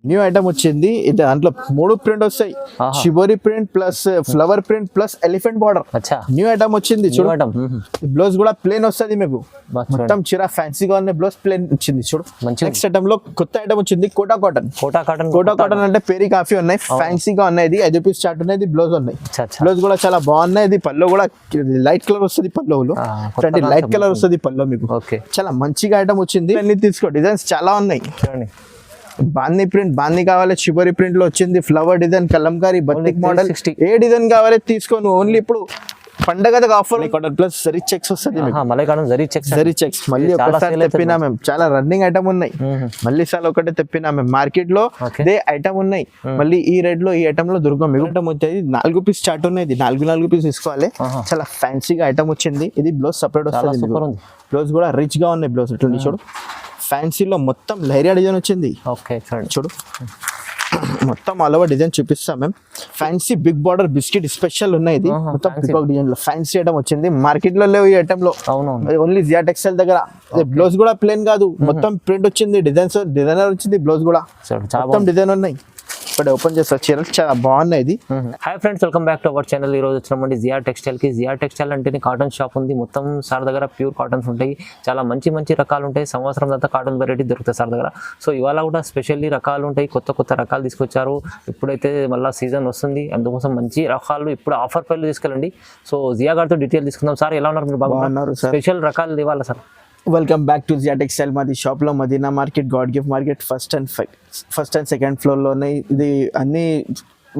New item వచ్చింది. ఇది దాంట్లో 3 ప్రింట్ వస్తాయి, shibori print plus flower print plus elephant border. New item వచ్చింది చూడు. బ్లౌజ్ కూడా ప్లేన్ వస్తుంది మీకు, మొత్తం చీర ఫ్యాన్సీగా ఉన్న బ్లౌజ్ ప్లేన్ వచ్చింది చూడు. నెక్స్ట్ ఐటమ్ లో కొత్త ఐటమ్ వచ్చింది కోటా కాటన్. కోటా కాటన్ అంటే పేరీ కాఫీ ఉన్నాయి, ఫ్యాన్సీగా ఉన్నాయి. 5 రూపీస్ స్టార్ట్ ఉన్నాయి. బ్లౌజ్ ఉన్నాయి, బ్లౌజ్ కూడా చాలా బాగున్నాయి. ఇది పల్లో కూడా లైట్ కలర్ వస్తుంది, పల్లోలో లైట్ కలర్ వస్తుంది పల్లో మీకు. చాలా మంచిగా ఐటమ్ వచ్చింది. అన్ని తీసుకో, డిజైన్స్ చాలా ఉన్నాయి. బాందీ ప్రింట్, బాందీ కావాలి, షిబోరి ప్రింట్ లో వచ్చింది, flower design, Kalamkari, batik model, ఏ డిజైన్ కావాలి తీసుకోను. ఓన్లీ ఇప్పుడు పండగ ఆఫర్ ప్లస్ జరీ చెక్స్ వస్తుంది. జరీ చెక్స్ మళ్ళీ ఒకసారి తెప్పినా మేము, చాలా రన్నింగ్ ఐటమ్ ఉన్నాయి. మళ్ళీ సార్ ఒకటే తెప్పినా మేము, మార్కెట్ లో ఇదే ఐటమ్ ఉన్నాయి. మళ్ళీ ఈ రేట్ లో ఈ ఐటమ్ లో దొరకం. మీకు ఐటమ్ వచ్చేది 4 పీస్ స్టార్ట్ ఉన్నాయి. 4 పీస్ తీసుకోవాలి. చాలా ఫ్యాన్సీగా ఐటమ్ వచ్చింది. ఇది బ్లౌజ్ సపరేట్ వస్తుంది. బ్లౌజ్ కూడా రిచ్ గా ఉన్నాయి. బ్లౌజ్ ఇట్లా చూడు, ఫ్యాన్సీలో మొత్తం లైరియా డిజైన్ వచ్చింది. చూడు మొత్తం ఆల్ ఓవర్ డిజైన్ చూపిస్తాం మేము. Fancy big border biscuit special ఉన్నాయి. ఇది మొత్తం పికాక్ డిజైన్ లో ఫ్యాన్సీ ఐటమ్ వచ్చింది. మార్కెట్ లో లేవు ఈ ఐటమ్ లో, ఓన్లీ జియా టెక్స్టైల్ దగ్గర. బ్లౌజ్ కూడా ప్లేన్ కాదు, మొత్తం ప్రింట్ వచ్చింది, డిజైనర్ వచ్చింది. బ్లౌజ్ కూడా మొత్తం డిజైన్ ఉన్నాయి. ఇక్కడ ఓపెన్ చేస్తారు, చీరలు చాలా బాగున్నాయి. ఇది hi friends, welcome back to our channel. ఈ రోజు వచ్చినామండి జియా టెక్స్టైల్ కి. జియా టెక్స్టైల్ అంటేనే కాటన్ షాప్ ఉంది. మొత్తం సార్ దగ్గర ప్యూర్ కాటన్స్ ఉంటాయి, చాలా మంచి రకాలు ఉంటాయి. సంవత్సరం అంతా కాటన్ వెరైటీ దొరుకుతాయి సార్ దగ్గర. సో ఇవాళ కూడా స్పెషల్లీ రకాలు ఉంటాయి, కొత్త రకాలు తీసుకొచ్చారు. ఇప్పుడైతే మళ్ళీ సీజన్ వస్తుంది, అందుకోసం మంచి రకాలు ఇప్పుడు ఆఫర్ ప్రైస్లో తీసుకెళ్ళండి. సో జియా గారితో డీటెయిల్ తీసుకుందాం. సార్ ఎలా ఉన్నారు? మీరు బాగున్నారు? స్పెషల్ రకాలు ఇవ్వాలి sir. Welcome back to Zia textile. మాది షాప్ లో Madina market, God gift market first and second floor లో ఉన్నాయి. ఇది అన్ని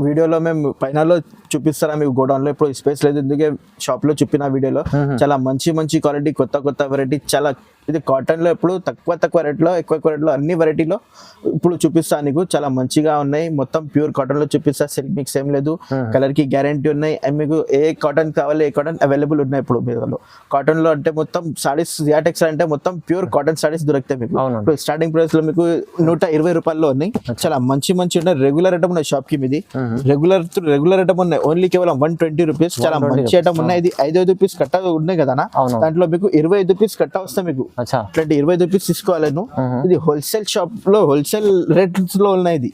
వీడియోలో మేము పైనలో చూపిస్తారా మీకు, గోడౌన్ లో ఇప్పుడు స్పేస్ లేదు, ఎందుకే షాప్ లో చూపిన వీడియోలో. చాలా మంచి క్వాలిటీ, కొత్త వెరైటీ. చాలా ఇది కాటన్ లో ఎప్పుడు తక్కువ రేట్లో, ఎక్కువ రేట్లో అన్ని వెరైటీలో ఇప్పుడు చూపిస్తా నీకు. చాలా మంచిగా ఉన్నాయి, మొత్తం ప్యూర్ కాటన్ లో చూపిస్తా. సిల్క్ మిక్స్ ఏం లేదు, కలర్ కి గ్యారంటీ ఉన్నాయి. అండ్ మీకు ఏ కాటన్ కావాలి, ఏ కాటన్ అవైలబుల్ ఉన్నాయి ఇప్పుడు మీలో. కాటన్ లో అంటే మొత్తం సారీస్, జియా టెక్స్టైల్ అంటే మొత్తం ప్యూర్ కాటన్ సారీస్ దొరుకుతాయి మీకు. ఇప్పుడు స్టార్టింగ్ ప్రైస్ లో మీకు 120 రూపాయల్లో ఉన్నాయి. చాలా మంచి ఉన్నాయి. రెగ్యులర్ ఐటమ్ ఉన్నాయి షాప్ కి. మీది రెగ్యులర్ ఐటమ్ ఉన్నాయి, ఓన్లీ కేవలం 120 రూపీస్. చాలా మంచి ఐటమ్ ఉన్నాయి. ఇది 5 రూపీస్ కట్ట ఉన్నాయి కదా, దాంట్లో మీకు 25 రూపీస్ కట్ట వస్తాయి మీకు. 25 రూపీస్ తీసుకోవాలి. ఇది హోల్సేల్ షాప్ లో హోల్సేల్ రేట్స్ లో ఉన్నాయి. ఇది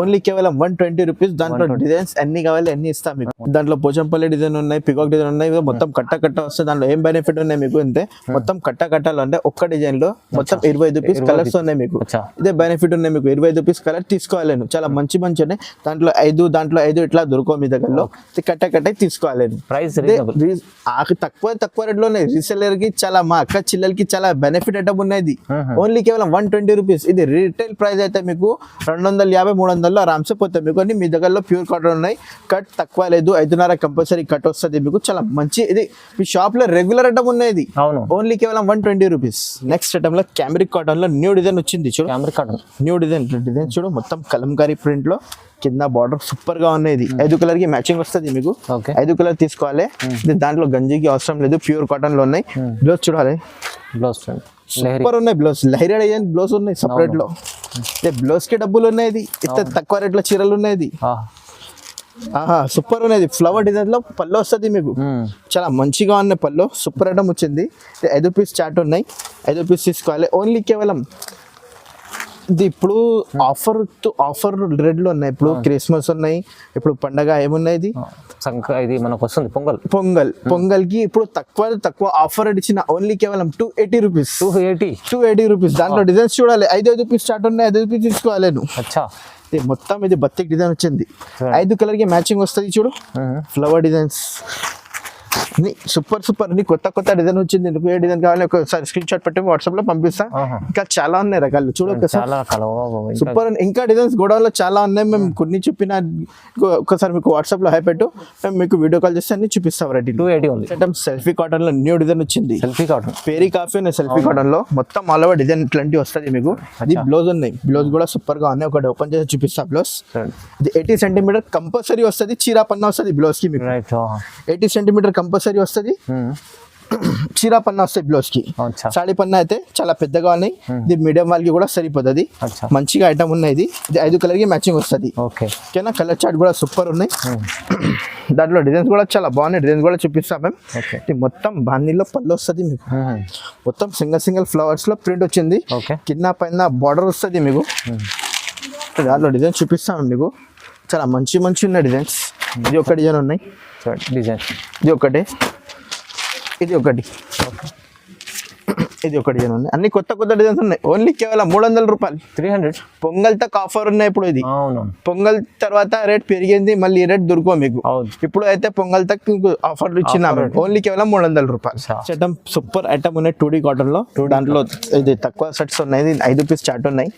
ఓన్లీ కేవలం 120 రూపీస్. దాంట్లో డిజైన్స్ అన్ని కావాలి, అన్ని ఇస్తాం మీకు. దాంట్లో పోచంపల్లి డిజైన్ ఉన్నాయి, పికాక్ డిజైన్ ఉన్నాయి, మొత్తం కట్ట వస్తాయి. దాంట్లో ఏం బెనిఫిట్ ఉన్నాయి మీకు అంటే మొత్తం కట్టాలు అంటే ఒక్క డిజైన్ లో మొత్తం 25 రూపీస్ కలర్స్ ఉన్నాయి మీకు. ఇదే బెనిఫిట్ ఉన్నాయి మీకు. 25 రూపీస్ కలర్ తీసుకోవాలి. చాలా మంచి ఉన్నాయి. దాంట్లో 5 ఇట్లా దొరకవు మీ దగ్గరలో. కట్ట తీసుకోవాలి. ప్రైస్ తక్కువ రేట్ లో ఉన్నాయి. రీసెలర్ కి చాలా, మా అక్క చిల్లలకి చాలా బెనిఫిట్ ఐటమ్ ఉన్నది. ఓన్లీ కేవలం 120 రూపీస్. ఇది రీటైల్ ప్రైస్ అయితే మీకు 250-300 ఆరామ్సే పోతాయి మీకు. అన్ని మీ దగ్గరలో ప్యూర్ కాటన్ ఉన్నాయి. కట్ తక్కువ లేదు, 5.5 కంపల్సరీ కట్ వస్తుంది మీకు. చాలా మంచి, ఇది మీ షాప్ లో రెగ్యులర్ ఐటమ్ ఉన్నది. ఓన్లీ కేవలం 120 రూపీస్. నెక్స్ట్ ఐటమ్ లో క్యామ్రిక్ కాటన్ లో న్యూ డిజైన్ వచ్చింది చూడు. న్యూ డిజైన్ చూడు, మొత్తం కలంకారీ ప్రింట్ లో కింద బార్డర్ సూపర్ గా ఉన్నాయి. 5 కలర్ కి మ్యాచింగ్ వస్తుంది మీకు. 5 కలర్ తీసుకోవాలి. దాంట్లో గంజికి అవసరం లేదు, ప్యూర్ కాటన్ లో ఉన్నాయి. బ్లౌజ్ చూడాలి, బ్లౌజ్ సూపర్ ఉన్నాయి. బ్లౌజ్ లైరియా డిజైన్ బ్లౌజ్ ఉన్నాయి సపరేట్ లో. బ్లౌజ్ కి డబ్బులు ఉన్నాయి. ఇంత తక్కువ రేట్ లో చీరలు ఉన్నాయి. సూపర్ ఉన్నది. ఫ్లవర్ డిజైన్ లో పళ్ళు వస్తుంది మీకు. చాలా మంచిగా ఉన్నాయి పళ్ళు. సూపర్ ఐటమ్ వచ్చింది. 5 రూపీస్ చాట్ ఉన్నాయి. 5 రూపీస్ తీసుకోవాలి. ఓన్లీ కేవలం ఇది ఇప్పుడు ఆఫర్ రేట్ లో ఉన్నాయి. ఇప్పుడు క్రిస్మస్ ఉన్నాయి, ఇప్పుడు పండగ ఏమున్నాయి. ఇది మనకు వస్తుంది పొంగల్ కి ఇప్పుడు తక్కువ ఆఫర్ రేట్ ఇచ్చిన. ఓన్లీ కేవలం 280 రూపీస్. 280 రూపీస్. దాంట్లో డిజైన్స్ చూడాలి. 5 రూపీస్ స్టార్ట్ ఉన్నాయి. 5 రూపీస్ తీసుకోవాలి. మొత్తం ఇది బతిక్ డిజైన్ వచ్చింది. 5 కలర్ కి మ్యాచింగ్ వస్తుంది చూడు. ఫ్లవర్ డిజైన్స్ సూపర్ ని కొత్త డిజైన్ వచ్చింది. ఎందుకు ఏ డిజైన్ కావాలి ఒకసారి స్క్రీన్ షాట్ పెట్టి వాట్సాప్ లో పంపిస్తా. ఇంకా చాలా ఉన్నాయి రకాలు చూడు. సూపర్. ఇంకా డిజైన్స్ గోడౌన్ లో చాలా ఉన్నాయి. మేము కొన్ని చెప్పిన ఒకసారి మీకు వాట్సాప్ లో హై పెట్టు, మేము మీకు వీడియో కాల్ చేస్తే అన్ని చూపిస్తాం. సెల్ఫీ కాటన్ లో న్యూ డిజైన్ వచ్చింది. పేరీ కాఫీ ఉన్నాయి సెల్ఫీ కాటన్ లో. మొత్తం ఆల్ ఓవర్ డిజైన్ ఇట్లాంటి వస్తుంది మీకు. ఇది బ్లౌజ్ ఉన్నాయి. బ్లౌజ్ కూడా సూపర్ గా ఉన్నాయి. ఒకటి ఓపెన్ చేసి చూపిస్తా. బ్లౌజ్ ఇది 80 సెంటీమీటర్ కంపల్సరీ వస్తుంది. చీరా పన్నా వస్తుంది బ్లౌజ్ కి మీకు. 80 సెంటీమీటర్ కంపల్సరీ వస్తుంది. చీరా పన్నా వస్తాయి బ్లౌజ్ కి. సాడీ పన్నా అయితే చాలా పెద్దగా ఉన్నాయి. ఇది మీడియం వాళ్ళకి కూడా సరిపోతుంది. మంచిగా ఐటమ్ ఉన్నాయి. ఇది 5 కలర్ కి మ్యాచింగ్ వస్తుంది. ఓకేనా. కలర్ చార్ట్ కూడా సూపర్ ఉన్నాయి. దాంట్లో డిజైన్స్ కూడా చాలా బాగున్నాయి. డిజైన్స్ కూడా చూపిస్తాం మేము. ఇది మొత్తం బాందీలో పళ్ళు వస్తుంది మీకు. మొత్తం సింగిల్ ఫ్లవర్స్ లో ప్రింట్ వచ్చింది. కింద పైన బార్డర్ వస్తుంది మీకు. దాంట్లో డిజైన్ చూపిస్తాం మీకు, చాలా మంచి మంచి ఉన్నాయి డిజైన్స్. ఇది ఒక డిజైన్ ఉన్నాయి డిజైన్, ఇది ఒకటి, ఇది ఒకటి, ఇది ఒక డిజైన్ ఉంది. అన్ని కొత్త కొత్త డిజైన్స్ ఉన్నాయి. ఓన్లీ కేవలం 300 రూపాయలు, 300. పొంగల్ తక్కువ ఆఫర్ ఉన్నాయి ఇప్పుడు. ఇది అవును, పొంగల్ తర్వాత రేట్ పెరిగింది, మళ్ళీ ఈ రేట్ దొరకవు మీకు. ఇప్పుడు అయితే పొంగల్ తక్కువ ఆఫర్లు ఇచ్చినాము. ఓన్లీ కేవలం 300 రూపాయలు. ఐటమ్ సూపర్ ఐటమ్ ఉన్నాయి 2D కాటన్ లో. దాంట్లో ఇది తక్కువ సెట్స్ ఉన్నాయి, 5 పీస్ చార్ట్ ఉన్నాయి.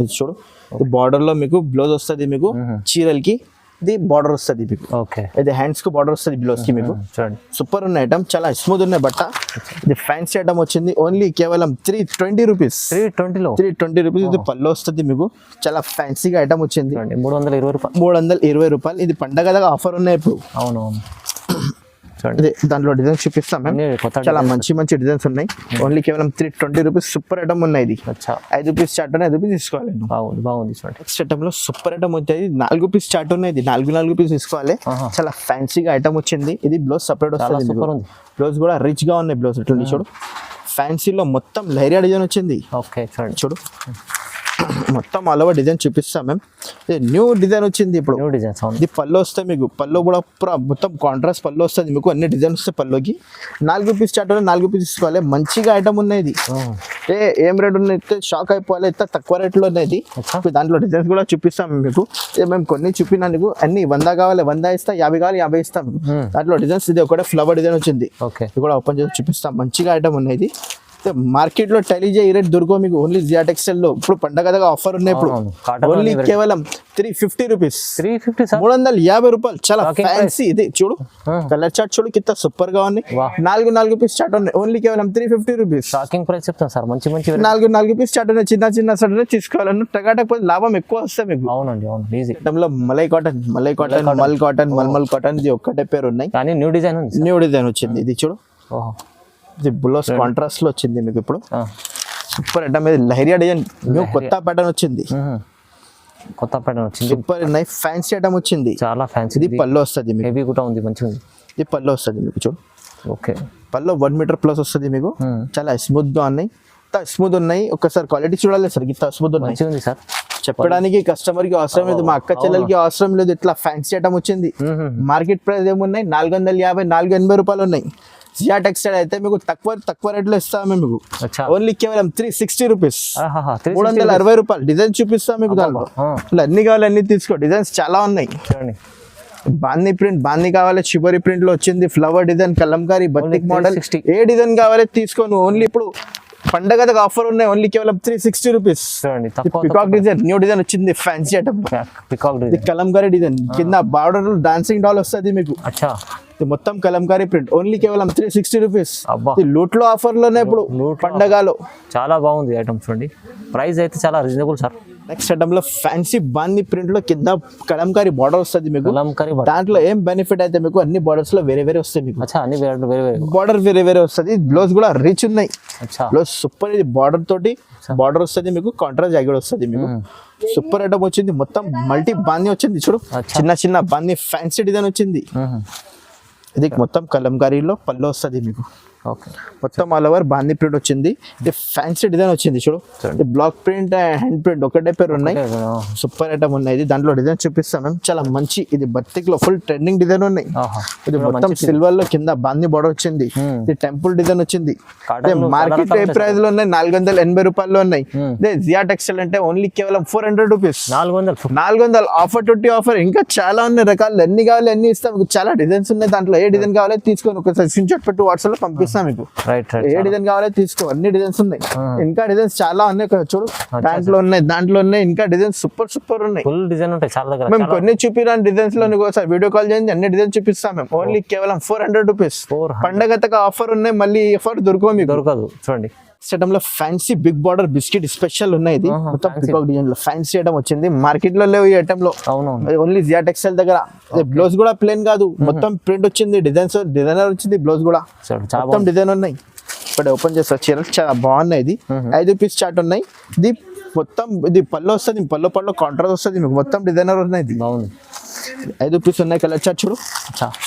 ఇది చూడు, ఇది బార్డర్ లో మీకు బ్లౌజ్ వస్తుంది, మీకు చీరలకి ఇది బార్డర్ వస్తుంది మీకు. ఓకే, ఇది హ్యాండ్స్ కు బార్డర్ వస్తుంది బ్లౌజ్ కి మీకు. సూపర్ ఉన్న ఐటమ్, చాలా స్మూత్ ఉన్నాయి బట్ట. ఇది ఫ్యాన్సీ ఐటమ్ వచ్చింది, ఓన్లీ కేవలం 320 రూపీస్. 320 రూపీస్. ఇది పళ్ళు వస్తుంది మీకు, చాలా ఫ్యాన్సీగా ఐటమ్ వచ్చింది. 320 రూపాయలు, 320 రూపాయలు. ఇది పండగ ఆఫర్ ఉన్నాయి ఇప్పుడు. అవును, దాంట్లో డిజైన్స్ చూపిస్తాం మేము, చాలా మంచి మంచి డిజైన్స్ ఉన్నాయి. ఓన్లీ కేవలం 320 రూపీస్. సూపర్ ఐటమ్ ఉన్నాయి. ఇది 5 పీస్ చార్ట్ ఉన్నాయి, 5 పీస్ తీసుకోవాలి. బాగుంది. నెక్స్ట్ ఐటమ్ లో సూపర్ ఐటమ్ వచ్చేది 4 పీస్ చార్ట్ ఉన్నాయి. ఇది 4 పీస్ తీసుకోవాలి. చాలా ఫ్యాన్సీగా ఐటమ్ వచ్చింది. ఇది బ్లౌజ్ సపరేట్ వస్తుంది, బ్లౌజ్ కూడా రిచ్ గా ఉన్నాయి. బ్లౌజ్ ఇట్లా చూడు, ఫ్యాన్సీలో మొత్తం లైరియా డిజైన్ వచ్చింది. ఓకే, చూడు, మొత్తం ఆల్ ఓవర్ డిజైన్ చూపిస్తాం మేము. ఇది న్యూ డిజైన్ వచ్చింది ఇప్పుడు. ఇది పళ్ళు వస్తాయి మీకు, పళ్ళు కూడా మొత్తం కాంట్రాస్ట్ పళ్ళు వస్తుంది మీకు. అన్ని డిజైన్ వస్తాయి పళ్ళుకి. 4 పీస్ చార్ట్ 4 పీస్ తీసుకోవాలి. మంచిగా ఐటమ్ ఉన్నాయి. ఇది ఏం రేట్ ఉన్నాయి షాక్ అయిపోవాలి, ఎంత తక్కువ రేట్లో ఉన్నాయి. దాంట్లో డిజైన్స్ కూడా చూపిస్తాం మీకు. మేము కొన్ని చూపినందుకు అన్ని 100 కావాలి 100 ఇస్తాం, 50 కావాలి 50 ఇస్తాం. దాంట్లో డిజైన్స్ ఇది ఒకటే ఫ్లవర్ డిజైన్ వచ్చింది. ఇది కూడా ఓపెన్ చేసి చూపిస్తాం. మంచిగా ఐటమ్ ఉన్నాయి. మార్కెట్ లో టైలీజే ఈ రేట్ దొరకవు మీకు. ఓన్లీ జియా టెక్స్టైల్ లో ఇప్పుడు పండగ ఆఫర్ ఉన్నాయి. ఇప్పుడు ఓన్లీ కేవలం 350 రూపీస్, 350 రూపాయలు. చాలా ఫ్యాన్సీ. ఇది చూడు, కలర్ చార్ట్ చూడు, కింద సూపర్ గా ఉన్నాయి. 4 పీస్ చార్ట్ ఉన్నాయి. ఓన్లీ కేవలం 350 రూపీస్. షాకింగ్ ప్రైస్ చెప్తాను సార్. మంచి 4 పీస్ చార్ట్ ఉన్నాయి. చిన్న సెట్ తీసుకోవాలన్నా టకాటకపోతే లాభం ఎక్కువ వస్తాయి మీకు. అవునండి, అవును. ఈజీ. లో మలై కాటన్, మల్మల్ కాటన్, ఇది ఒక్కటే పేరు ఉన్నాయి. కానీ న్యూ డిజైన్ వచ్చింది. ఇది చూడు, ఇది బ్లౌజ్ కాంట్రాస్ట్ లో వచ్చింది మీకు. ఇప్పుడు సూపర్ ఐటమ్. ఇది లహరియా డిజైన్, న్యూ కొత్త ప్యాటర్న్ వచ్చింది. సూపర్ నైస్ ఫ్యాన్సీ ఐటమ్ వచ్చింది, చాలా ఫ్యాన్సీ. ఇది పళ్ళు వస్తుంది మీకు, హెవీ కూడా ఉంది, మంచిగా ఉంది. ఇది పళ్ళు వస్తుంది మీకు. చూడు, ఓకే, పళ్ళు 1 మీటర్ ప్లస్ వస్తుంది మీకు. చాలా స్మూత్ గా ఉన్నాయి, స్మూత్ ఉన్నాయి. ఒకసారి క్వాలిటీ చూడాలి సార్, ఇంత స్మూత్ ఉన్నాయి సార్. చెప్పడానికి కస్టమర్ కి అవసరం లేదు, మా అక్క చెల్లెలకి అవసరం లేదు. ఇట్లా ఫ్యాన్సీ ఐటమ్ వచ్చింది. మార్కెట్ ప్రైస్ ఏమున్నాయి 450 480 రూపాయలు ఉన్నాయి. జియా టెక్స్టైల్ అయితే మీకు తక్కువ రేట్లో ఇస్తాము మీకు. ఓన్లీ కేవలం 360 రూపీస్, 360 రూపాయలు. డిజైన్ చూపిస్తాం మీకు. దాంట్లో అన్ని కావాలి అన్ని తీసుకో. డిజైన్స్ చాలా ఉన్నాయి. బాందీ ప్రింట్, బాందీ కావాలి, చివరి ప్రింట్ లో వచ్చింది. Flower design, Kalamkari, batik model, ఏ డిజైన్ కావాలి తీసుకోను. ఓన్లీ ఇప్పుడు పండగ ఆఫర్ ఉన్నాయి. ఓన్లీ కేవలం 360 rupees. Peacock design, new design వచ్చింది, ఫ్యాన్సీ ఐటమ్. కలంకారీ డిజైన్, కింద బార్డర్ డాన్సింగ్ డాల్ వస్తుంది మీకు. మొత్తం కలంకారీ ప్రింట్. ఓన్లీ కేవలం 360 రూపీస్. లూట్ లో ఆఫర్ లోనే ఇప్పుడు పండగలో. చాలా బాగుంది ఐటమ్ చూడండి. ప్రైస్ అయితే చాలా రీజనబుల్ సార్. నెక్స్ట్ ఐటమ్ లో ఫ్యాన్సీ బాందీ ప్రింట్ లో కింద కలంకారీ బార్డర్ వస్తుంది మీకు. దాంట్లో ఏం బెనిఫిట్ అయితే మీకు అన్ని బార్డర్స్ లో వేరే వస్తాయి మీకు. బార్డర్ వేరే వస్తుంది. బ్లౌజ్ కూడా రిచ్ ఉన్నాయి. Blouse super. ఇది బార్డర్ తోటి బార్డర్ వస్తుంది మీకు, కాంట్రాస్ట్ జాకెట్ వస్తుంది మీకు. సూపర్ ఐటమ్ వచ్చింది. మొత్తం మల్టీ బాందీ వచ్చింది. చూడు, చిన్న బాందీ ఫ్యాన్సీ డిజైన్ వచ్చింది. ఇది మొత్తం కలంకారీలో పళ్ళు వస్తుంది మీకు. మొత్తం ఆల్ ఓవర్ బాందీ ప్రింట్ వచ్చింది. ఇది ఫ్యాన్సీ డిజైన్ వచ్చింది. చూడు, బ్లాక్ ప్రింట్, హ్యాండ్ ప్రింట్ ఒకటే పేరు ఉన్నాయి. సూపర్ ఐటమ్ ఉన్నాయి. దాంట్లో డిజైన్ చూపిస్తాం మేము, చాలా మంచి. ఇది బతిక్ లో ఫుల్ ట్రెండింగ్ డిజైన్ ఉన్నాయి. ఇది మొత్తం సిల్వర్ లో కింద బాందీ బార్డర్ వచ్చింది. ఇది టెంపుల్ డిజైన్ వచ్చింది. మార్కెట్ ఏ ప్రైస్ లో ఉన్నాయి 480 రూపాయల్లో ఉన్నాయి. ఇదే జియా టెక్స్టైల్ అంటే ఓన్లీ కేవలం 400 రూపీస్. 400 offer 20 offer. ఇంకా చాలా ఉన్నాయి రకాలు. ఎన్ని కావాలి అన్ని ఇస్తాం. చాలా డిజైన్స్ ఉన్నాయి. దాంట్లో ఏ డిజైన్ కావాలి తీసుకొని ఒకసారి స్క్రీన్ షాట్ పెట్టి వాట్సాప్ లో పంపిస్తాం మీకు. ఏ డిజైన్ కావాలో తీసుకో. అన్ని డిజైన్స్ ఉన్నాయి. ఇంకా డిజైన్స్ చాలా ఉన్నాయి. చూడు, దాంట్లో ఉన్నాయి ఇంకా డిజైన్స్ సూపర్ ఉన్నాయి. ఫుల్ డిజైన్ ఉంటాయి చాలా దగ్గర. మేము కొన్ని చూపిరాని డిజైన్స్ లో ఒకసారి వీడియో కాల్ చేయండి, అన్ని డిజైన్స్ చూపిస్తాం మేము. ఓన్లీ కేవలం 400 రూపీస్. పండగ ఆఫర్ ఉన్నాయి. మళ్ళీ ఆఫర్ దొరకదు చూడండి. ఐటమ్ లో fancy big border biscuit special ఉన్నాయి. ఇది మొత్తం పికాక్ డిజైన్ లో ఫ్యాన్సీ ఐటమ్ వచ్చింది. మార్కెట్ లో లేవు ఈ ఐటమ్ లో. ఓన్లీ జియా టెక్స్టైల్ దగ్గర. బ్లౌజ్ కూడా ప్లేన్ కాదు, మొత్తం ప్రింట్ వచ్చింది. డిజైనర్ వచ్చింది. బ్లౌజ్ కూడా మొత్తం డిజైన్ ఉన్నాయి. ఇప్పుడు ఓపెన్ చేస్తా. చీరలు చాలా బాగున్నాయి. ఇది 5 పీస్ చార్ట్ ఉన్నాయి. ఇది మొత్తం ఇది పళ్ళు వస్తుంది. పళ్ళు కాంట్రాస్ట్ వస్తుంది మీకు. మొత్తం డిజైనర్ ఉన్నాయి. ఇది 5 పీస్ ఉన్నాయి. కలర్ చార్ట్ చూడు,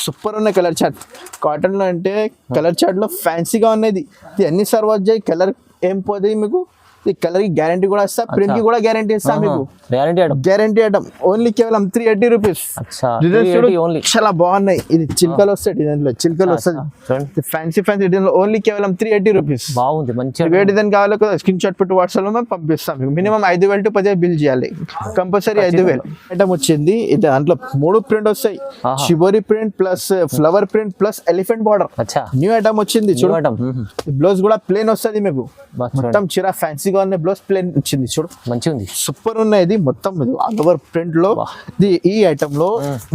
సూపర్ ఉన్నాయి. కలర్ చార్ట్ కాటన్ లో అంటే కలర్ చార్ట్ లో ఫ్యాన్సీగా ఉన్నాయి. ఇది అన్ని సర్వ్ వచ్చాయి. కలర్ ఏం పోతుంది మీకు, ఈ కలర్ కి గ్యారంటీ కూడా ఇస్తా, ప్రింట్ కి కూడా గ్యారంటీ ఇస్తా మీకు. గ్యారంటీ ఐటమ్ ఓన్లీ కేవలం 380 రూపీస్. ఓన్లీ చాలా బాగున్నాయి. ఇది చిల్కలు వస్తాయి డిజైన్ లో, చిల్కలు వస్తుంది ఫ్యాన్సీ డిజైన్ లో ఓన్లీ కేవలం 380 రూపీస్. బాగుంది మంచిగా. ఏ డిజైన్ కావాలో కదా స్క్రీన్ షాట్ పెట్టి వాట్సాప్ లో మేము పంపిస్తాం మీకు. మినిమం 5,000 to 10,000 బిల్ చేయాలి కంపల్సరీ. 5,000 ఐటమ్ వచ్చింది. ఇది దాంట్లో 3 ప్రింట్ వస్తాయి, shibori print plus flower print plus elephant border. New item వచ్చింది చూడు. బ్లౌజ్ కూడా ప్లేన్ వస్తుంది మీకు, మొత్తం చిరా ఫ్యాన్సీగా ఉన్న బ్లౌజ్ ప్లేన్ వచ్చింది చూడు, మంచిగా ఉంది, సూపర్ ఉన్నాయి. ఇది మొత్తం ఆల్ ఓవర్ ప్రింట్ లో ఈ ఐటమ్ లో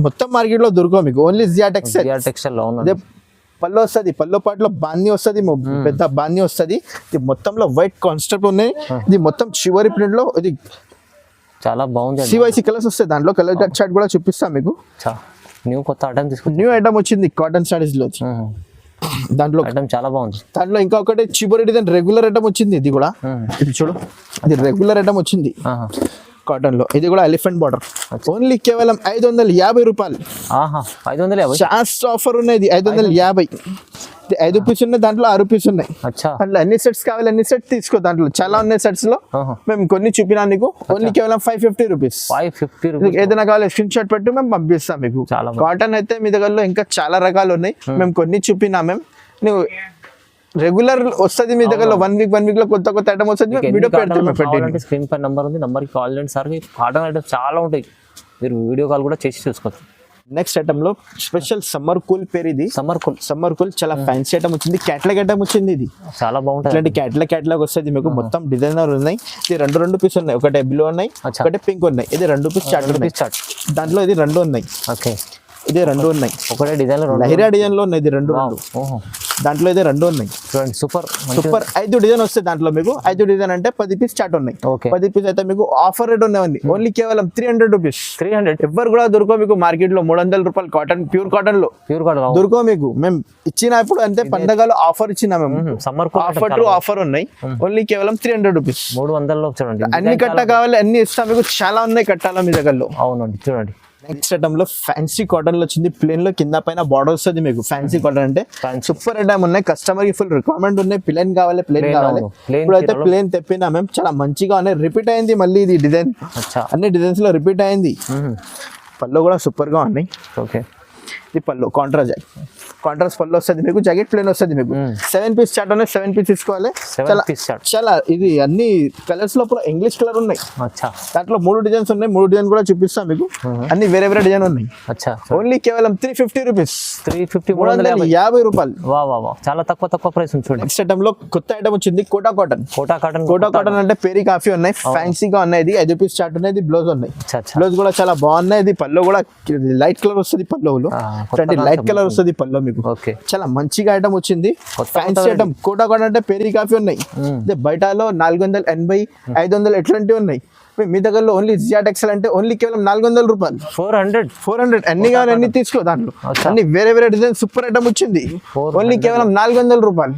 మొత్తం మార్కెట్ లో దొరకవు మీకు, ఓన్లీ జియా టెక్స్టైల్ లో. అదే పళ్ళు వస్తుంది, పళ్ళు పాటలో బాందీ వస్తుంది, పెద్ద బాందీ వస్తుంది. ఇది మొత్తంలో వైట్ కాన్సెప్ట్ ఉన్నాయి. ఇది మొత్తం షివరీ ప్రింట్ లో, ఇది చాలా బాగుంది. సివైసి కలర్స్ వస్తాయి దాంట్లో. కలర్ కట్ చార్ట్ కూడా చూపిస్తాం మీకు. న్యూ కొత్త ఐటమ్ తీసుకుంది, న్యూ ఐటమ్ వచ్చింది కాటన్ సారీస్ లో. దాంట్లో ఐటమ్ చాలా బాగుంది. దాంట్లో ఇంకా ఒకటి చిబోరి డిజైన్ రెగ్యులర్ ఐటమ్ వచ్చింది. ఇది కూడా ఇది చూడు, ఇది రెగ్యులర్ ఐటమ్ వచ్చింది కాటన్ లో. ఇది కూడా ఎలిఫెంట్ బార్డర్, ఓన్లీ కేవలం 550 రూపాయలు. 550 చాస్ట్ ఆఫర్ ఉన్నాయి. 550. 5 పీస్ ఉన్నాయి దాంట్లో, 6 పీస్ ఉన్నాయి. దాంట్లో ఎన్ని సెట్స్ కావాలి అన్ని సెట్ తీసుకో. దాంట్లో చాలా ఉన్నాయి సెట్స్ లో, మేము కొన్ని చూపినా నీకు. ఓన్లీ కేవలం 550 రూపీస్. ఏదైనా కావాలి స్క్రీన్ షాట్ పెట్టి మేము పంపిస్తాం మీకు. కాటన్ అయితే మీ దగ్గరలో ఇంకా చాలా రకాలు ఉన్నాయి, మేము కొన్ని చూపినా. మేము నువ్వు రెగ్యులర్ వస్తుంది మీ దగ్గర 1 వీక్ లో కొత్త ఐటమ్ వస్తుంది, వీడియో పెడతాం. స్క్రీన్ పై నంబర్ ఉంది, నంబర్ కి కాల్ చేయండి సార్. కాటన్ ఐటమ్స్ చాలా ఉంటాయి, మీరు వీడియో కాల్ కూడా చేసి చూసుకోవచ్చు. నెక్స్ట్ ఐటమ్ లో స్పెషల్ సమ్మర్ కూల్ పేరు. ఇది సమ్మర్ కూల్ చాలా ఫ్యాన్సీ ఐటమ్ వచ్చింది, క్యాట్లాగ్ ఐటమ్ వచ్చింది. ఇది చాలా బాగుంటుంది. ఇట్లాంటి క్యాట్లాగ్ వస్తుంది మీకు. మొత్తం డిజైనర్ ఉన్నాయి. ఇది 2 పీస్ ఉన్నాయి, ఒకటి బ్లూ ఉన్నాయి, ఒకటి పింక్ ఉన్నాయి. ఇది 2 పీస్ చార్ట్. దాంట్లో ఇది 2 ఉన్నాయి. ఓకే, ఇది 2 ఉన్నాయి. ఒకటే డిజైన్ లహిరా డిజైన్ లో ఉన్నాయి. ఇది 2 దాంట్లో అయితే 2 ఉన్నాయి. సూపర్ 5 డిజైన్ వస్తాయి దాంట్లో మీకు. 5 డిజైన్ అంటే 10 పీస్ చార్ట్ ఉన్నాయి. 10 పీస్ అయితే మీకు ఆఫర్ రేట్ ఉన్నాయి. ఓన్లీ కేవలం 300 రూపీస్. 300 ఎవరు కూడా దొరకో మీకు మార్కెట్ లో. 300 రూపాయలు కాటన్, ప్యూర్ కాటన్ లో దొరకో మీకు. మేము ఇచ్చినప్పుడు అంటే పండగలో ఆఫర్ ఇచ్చినా మేము. సమ్మర్ ఆఫర్ ఉన్నాయి. ఓన్లీ కేవలం 300 రూపీస్. 300 లో చూడండి. అన్ని కట్ట కావాలి అన్ని ఇస్తాం మీకు. చాలా ఉన్నాయి కట్టాలా మీ దగ్గరలో. అవునండి చూడండి. నెక్స్ట్ ఐటమ్ లో ఫ్యాన్సీ కాటన్ లో వచ్చింది. ప్లేన్ లో కింద పైన బార్డర్ వస్తుంది మీకు. ఫ్యాన్సీ కాటన్ అంటే సూపర్ ఐటమ్ ఉన్నాయి. కస్టమర్ కి ఫుల్ రిక్వైర్మెంట్ ఉన్నాయి. ప్లేన్ కావాలి, ప్లేన్ కావాలి. ఇప్పుడైతే ప్లేన్ తెప్పినా మేము. చాలా మంచిగా ఉన్నాయి. రిపీట్ అయింది మళ్ళీ ఇది డిజైన్, అన్ని డిజైన్స్ లో రిపీట్ అయింది. పళ్ళు కూడా సూపర్ గా ఉన్నాయి. ఓకే, ఇది పళ్ళు కాంట్రాస్ట్ పళ్ళు వస్తుంది మీకు. జాకెట్ ప్లేన్ వస్తుంది మీకు. 7 పీస్ చార్ట్ ఉన్నాయి. 7 పీస్ తీసుకోవాలి. చాలా ఇది అన్ని కలర్స్ లో ఇంగ్లీష్ కలర్ ఉన్నాయి. దాంట్లో 3 డిజైన్స్ ఉన్నాయి. 3 డిజైన్ కూడా చూపిస్తాం మీకు. అన్ని వేరే డిజైన్ ఉన్నాయి. ఓన్లీ కేవలం 350 రూపీస్. 350 రూపాయలు. చాలా తక్కువ ప్రైస్ చూడండి. నెక్స్ట్ ఐటమ్ లో కొత్త ఐటమ్ వచ్చింది. కోటా కాటన్ అంటే పేరీ కాఫీ ఉన్నాయి. ఫ్యాన్సీగా ఉన్నాయి. ఇది 5 పీస్ చార్ట్ ఉన్నాయి. ఇది బ్లౌజ్ ఉన్నాయి. బ్లౌజ్ కూడా చాలా బాగున్నాయి. ఇది పళ్ళు కూడా లైట్ కలర్ వస్తుంది. పళ్ళులో లైట్ కలర్ వస్తుంది పళ్ళు మీకు. చాలా మంచిగా ఐటమ్ వచ్చింది. Fancy item. కోటా కాటన్ అంటే పేరీ కాఫీ ఉన్నాయి. బయటలో 480, 500 ఎట్లాంటివి ఉన్నాయి. మీ దగ్గరలో ఓన్లీ జియా టెక్స్టైల్ అంటే ఓన్లీ కేవలం 400 రూపాయలు. 400 అన్ని కావాలి అన్ని తీసుకో. దాంట్లో అన్ని వేరే డిజైన్ సూపర్ ఐటమ్ వచ్చింది. ఓన్లీ కేవలం 400 రూపాయలు.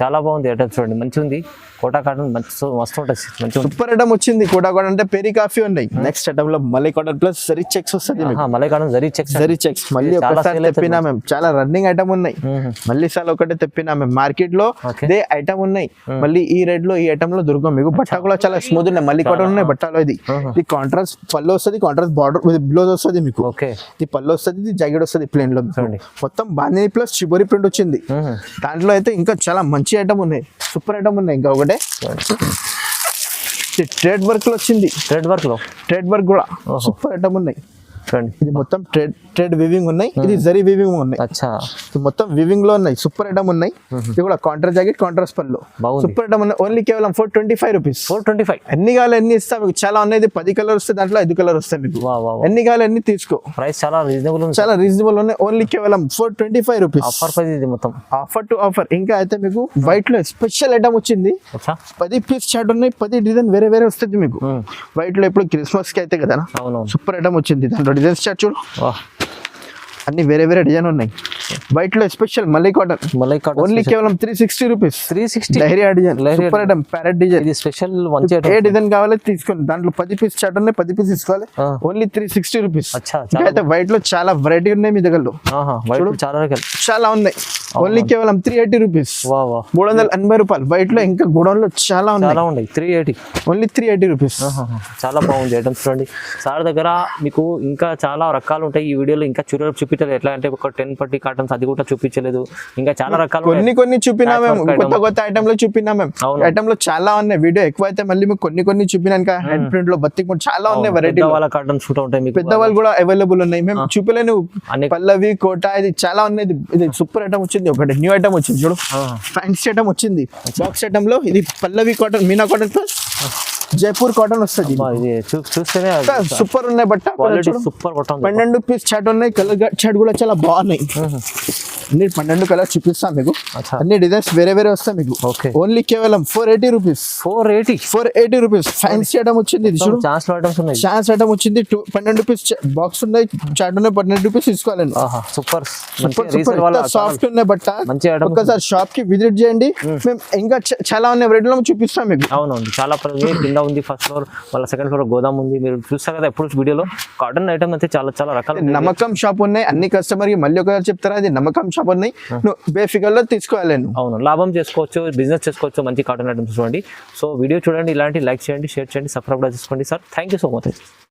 చాలా బాగుంది ఐటమ్ చూడండి, మంచిగా ఉంది. కోటా కాటన్ మస్తు ఉంటుంది. సూపర్ ఐటమ్ వచ్చింది. కోటా కాటన్ అంటే పేరీ కాఫీ ఉన్నాయి. నెక్స్ట్ ఐటమ్ లో malai cotton plus zari checks వస్తుంది. మలై కాటన్ జరీ చెక్స్ మళ్ళీ ఒకసారి తెప్పినా మేము. చాలా రన్నింగ్ ఐటమ్ ఉన్నాయి. మళ్ళీ సార్ ఒకటే తెప్పినా మేము. మార్కెట్ లో ఇదే ఐటమ్ ఉన్నాయి. మళ్ళీ ఈ రేట్ లో ఈ ఐటమ్ లో దొరకం మీకు. బట్ట కూడా చాలా స్మూత్ ఉన్నాయి. మళ్ళీ కాటన్ ఉన్నాయి బట్టలో. ఇది కాంట్రాస్ట్ పళ్ళు వస్తుంది. కాంట్రాస్ట్ బార్డర్ బ్లౌజ్ వస్తుంది మీకు. ఇది పళ్ళు వస్తుంది. ఇది జాకెట్ వస్తుంది ప్లేన్ లో. మొత్తం బాందిని ప్లస్ షిబోరి ప్రింట్ వచ్చింది. దాంట్లో అయితే ఇంకా చాలా మంచి ఐటమ్ ఉన్నాయి. సూపర్ ఐటమ్ ఉన్నాయి. ఇంకా ఒకటే ట్రేడ్ వర్క్ లో వచ్చింది. ట్రేడ్ వర్క్ కూడా సూపర్ ఐటమ్ ఉన్నాయి. ఇది మొత్తం ట్రేడ్ వివింగ్ ఉన్నాయి. ఇది జరీ వివింగ్ ఉన్నాయి. మొత్తం వివింగ్ లో ఉన్నాయి. సూపర్ ఐటమ్ ఉన్నాయి. ఇది కూడా కాంట్రాస్ట్ జాకెట్, కాంట్రాస్ట్ పళ్ళు. సూపర్ ఐటమ్ ఉన్నాయి. ఓన్లీ కేవలం 425 రూపీస్. 425 ఎన్ని కావాలి ఎన్ని ఇస్తాం మీకు. చాలా ఉన్నాయి. ఇది 10 కలర్ వస్తాయి. దాంట్లో 5 కలర్ వస్తాయి మీకు. ఎన్ని కావాలి ఎన్ని తీసుకో. ప్రైస్ చాలా రీజనబుల్ ఉన్నాయి. ఓన్లీ కేవలం 425 రూపీస్. Offer to offer. ఇంకా అయితే మీకు వైట్ లో స్పెషల్ ఐటమ్ వచ్చింది. 10 పీస్ చార్ట్ ఉన్నాయి. 10 డిజైన్ వేరే వస్తుంది మీకు. వైట్ లో ఇప్పుడు క్రిస్మస్ కి అయితే కదా సూపర్ ఐటమ్ వచ్చింది. దాంట్లో డిజైన్స్ చార్ట్ చూడు, అన్ని వేరే డిజైన్ ఉన్నాయి. వైట్ లో స్పెషల్ మలై కాటన్ ఓన్లీ కేవలం 360 rupees 360 leheriya design super item parrot design ఇది స్పెషల్ మంచి ఏ డిజైన్ కావాలి తీసుకోండి దాంట్లో 10 పీస్ చార్ట్ ఉన్నాయి 10 పీస్ తీసుకోవాలి ఓన్లీ 360 రూపీస్ అయితే వైట్ లో చాలా వెరైటీ ఉన్నాయి మీ దగ్గరలో చాలా ఉన్నాయి ఓన్లీ కేవలం 380 రూపీస్ 380 రూపాయలు వైట్ లో ఇంకా గోడౌన్ లో చాలా ఉన్నాయి 380 ఓన్లీ 380 రూపీస్ చాలా బాగుంది ఐటమ్స్ చూడండి సార్ దగ్గర మీకు ఇంకా చాలా రకాలు ఉంటాయి ఈ వీడియోలో ఇంకా చూపించలేదు ఎట్లా అంటే ఒక 10 పట్టి కాటన్స్ అది కూడా చూపించలేదు ఇంకా చాలా రకాలు కొన్ని చూపినా మేము కొత్త ఐటమ్ లో చూపినా మేము ఐటమ్ లో చాలా ఉన్నాయి వీడియో ఎక్కువ అయితే మళ్ళీ మీకు కొన్ని చూపినాక హ్యాండ్ ప్రింట్ లో బత్తిక్ చాలా ఉన్నాయి వెరైటీ వాళ్ళ కాటన్స్ కూడా ఉంటాయి మీకు పెద్దవాళ్ళు కూడా అవైలబుల్ ఉన్నాయి మేము చూపలేను పల్లవి కోట ఇది చాలా ఉన్నాయి ఇది సూపర్ ఐటమ్ వచ్చింది ఒకటి న్యూ ఐటమ్ వచ్చింది చూడు ఫ్యాన్సీ ఐటమ్ వచ్చింది బాక్స్ ఐటమ్ లో ఇది Pallavi cotton Meena cotton plus Jaipur cotton వస్తుంది చూస్తేనే సూపర్ ఉన్నాయి బట్ట సూపర్ 12 పీస్ చాట్ ఉన్నాయి కలర్ చాట్ కూడా చాలా బాగున్నాయి అన్ని 12 కలర్ చూపిస్తాం మీకు అన్ని డిజైన్స్ వేరే వస్తాయి మీకు ఓన్లీ కేవలం 480 రూపీస్ 480 రూపీస్ ఫ్యాన్సీ ఐటమ్ వచ్చింది ఇది చూడు ఛాన్స్ ఐటమ్ వచ్చింది 12 పీస్ బాక్స్ ఉన్నాయి చాట్ ఉన్నాయి 12 రూపీస్ తీసుకోవాలండి సూపర్ సాఫ్ట్ ఉన్నాయి బట్ట ఒక్కసారి షాప్ కి విజిట్ చేయండి మేము ఇంకా చాలా ఉన్నాయి వెరైటీలో చూపిస్తాం మీకు అవునండి చాలా కింద ఉంది ఫస్ట్ ఫ్లోర్ వాళ్ళ సెకండ్ ఫ్లోర్ గోదాం ఉంది మీరు చూస్తారు కదా ఎప్పుడు వీడియోలో కాటన్ ఐటమ్ అయితే చాలా రకాలు నమ్మకం షాప్ ఉన్నాయి అన్ని కస్టమర్ కి మళ్ళీ ఒకసారి చెప్తారా అది నమ్మకం షాప్ ఉన్నాయి నువ్వు బేఫికర్ లో తీసుకోవాలి అవును లాభం చేసుకోవచ్చు బిజినెస్ చేసుకోవచ్చు మంచి కాటన్ ఐటమ్స్ చూడండి సో వీడియో చూడండి ఇలాంటి లైక్ చేయండి షేర్ చేయండి సబ్స్క్రైబ్ చేసుకోండి sir thank you so much